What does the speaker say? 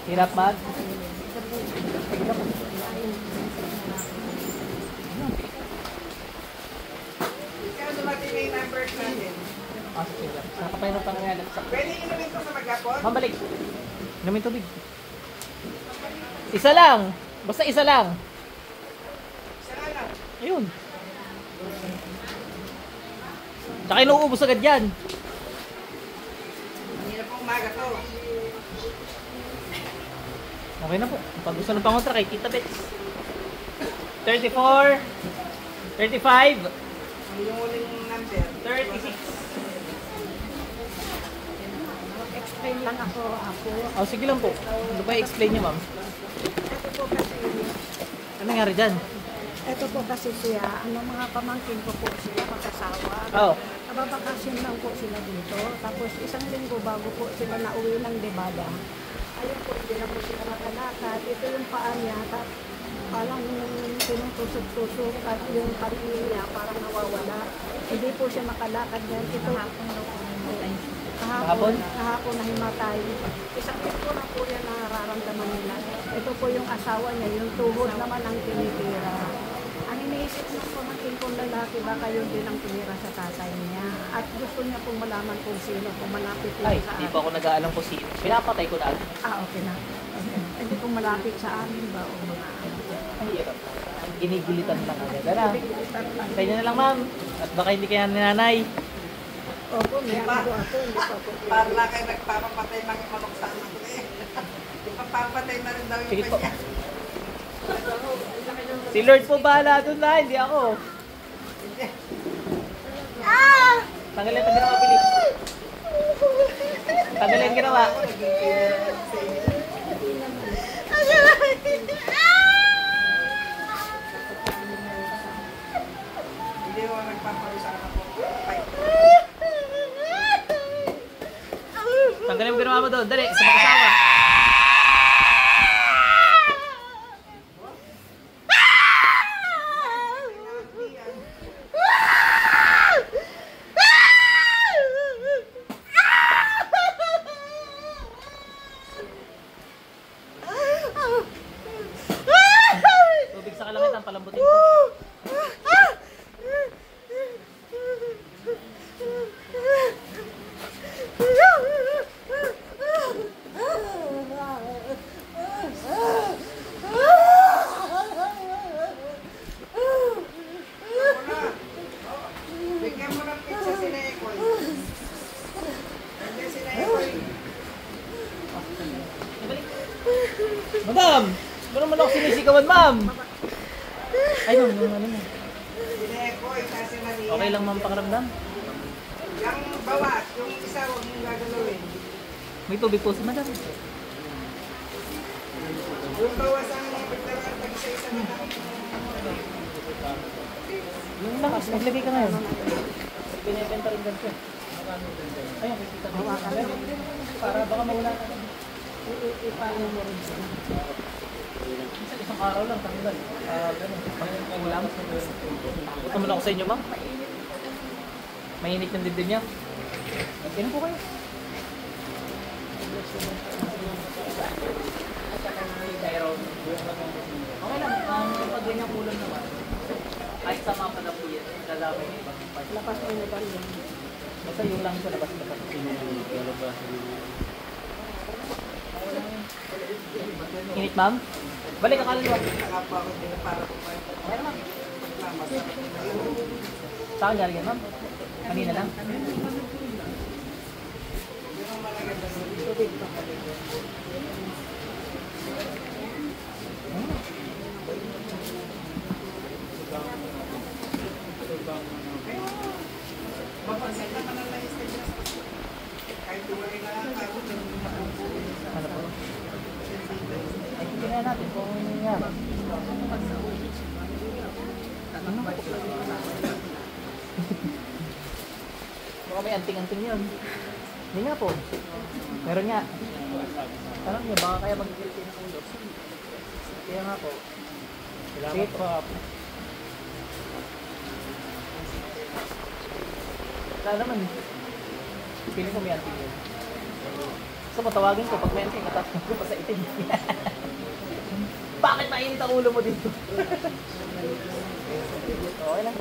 Hirap mag? Ikaw dumating na yung number natin. Ah, sige lang. Saan ka pa yun pang ngayon? Pwede inumin ko sa magapon? Mabalik. Inumin tubig. Isa lang. Basta isa lang. Isa nga lang. Ayun. Tsaka inuubos agad yan. Hirap pong umaga to. Okay na po. Pag gusto ng pangontra kay Tita Bets. 34. 35. Yung uling number. 36. Explain lang ako. Oh, sige lang po. Ano ba i-explain niyo, ma'am? Ito po kasi, Ano nangyari dyan? ito po kasi siya, mga pamangkin ko po sila mag-asawa. Oh. Nababakasyon lang po sila dito. Tapos isang linggo bago po sila nauwi ng Debada. Ayun po, hindi na po sila makalakad. Ito yung paa niya. Parang tinutusok-tusok at yung pati niya parang nawawala. Hindi po siya makalakad yan. Ito, kahapon na himatay. Isang linggo na po yan nararamdaman nila. Ito po yung asawa niya, yung tuhod naman ang tinitira. Ang iniisip ng pamangkin kong lalaki, baka yun din ang tinira sa tatay niya. At gusto niya pong malaman kung sino, kung malapit lang Ay, sa hindi amin. pa ako nag-aalam kung sino. Pinapatay ko na. Okay na. Okay. Hindi kung malapit sa amin ba o mga ano. Ay, hirap. Ginigilitan lang agad. Ano? Tayo na lang, ma'am. At baka hindi kaya ni nanay. Opo, may ako. Hindi pa po. Parla kayo nagpapapatay mga manok sa anak ko eh. Ipapapatay na rin daw yung Sige po. kanya. Si Lord po bahala doon na, hindi ako. Tanggalin ang ginawa, Pilip. Tanggalin ang ginawa. Ako naging kaya sa inyo. Hindi mo nagpaparusahan ako. Fight. Tanggalin ang ginawa mo doon. Dali, sa mag-asawa. Tubig sa kalangitan, palambutin ko. Bigyan mo ng pizza si Nekoy. Bigyan si Nekoy. Madam! Meron man ako sinisigawan, ma'am! Ay, no, ano mo. Si Nekoy, kasi Maria. Okay lang, ma'am, pakiramdam. Yung bawas, yung isa huwag mong gagalawin. May tubig po si madam. Yung bawas ang pagdaraan pag isa-isa na lang. Yung lang, naglagay ka ngayon. Pinibenta rin ganito. Ayun, kikita mo. Para baka mawala ka. Ipaano mo rin siya. Isang araw lang, tanggal. Ganun. Ulam. Punta mo na ako sa inyo, ma'am. Mainit yung dibdib niya. Inom po kayo. Okay lang. Pag ganyan ulam naman, kahit sa mga palapuyan, lalabay ng ibang part. Lapas mo na ba yun? Basta yung lang sa labas-labas. Init, ma'am? Balik ka kaluluwa. Nakapa ako din para kumain. Okay na, ma'am. Masarap na yun. Sa akin galing yan, ma'am? Kanina lang? Tubig pa. Mapansin na ka na lang yung stage na sa kahit duwalay na lang ako, Ano po? Ay, tingnan natin kung ano nangyari. Baka may anting-anting yun. Hindi nga po. Meron nga. Tanong niyo, baka kaya mag-guilty ng ulo. Kaya nga po. Salamat po. Wala naman. Piling ko may anting yun. So, matawagin ko pag may entry, matatanong ko pa sa itim. Bakit mainit ang ulo mo dito? Okay lang.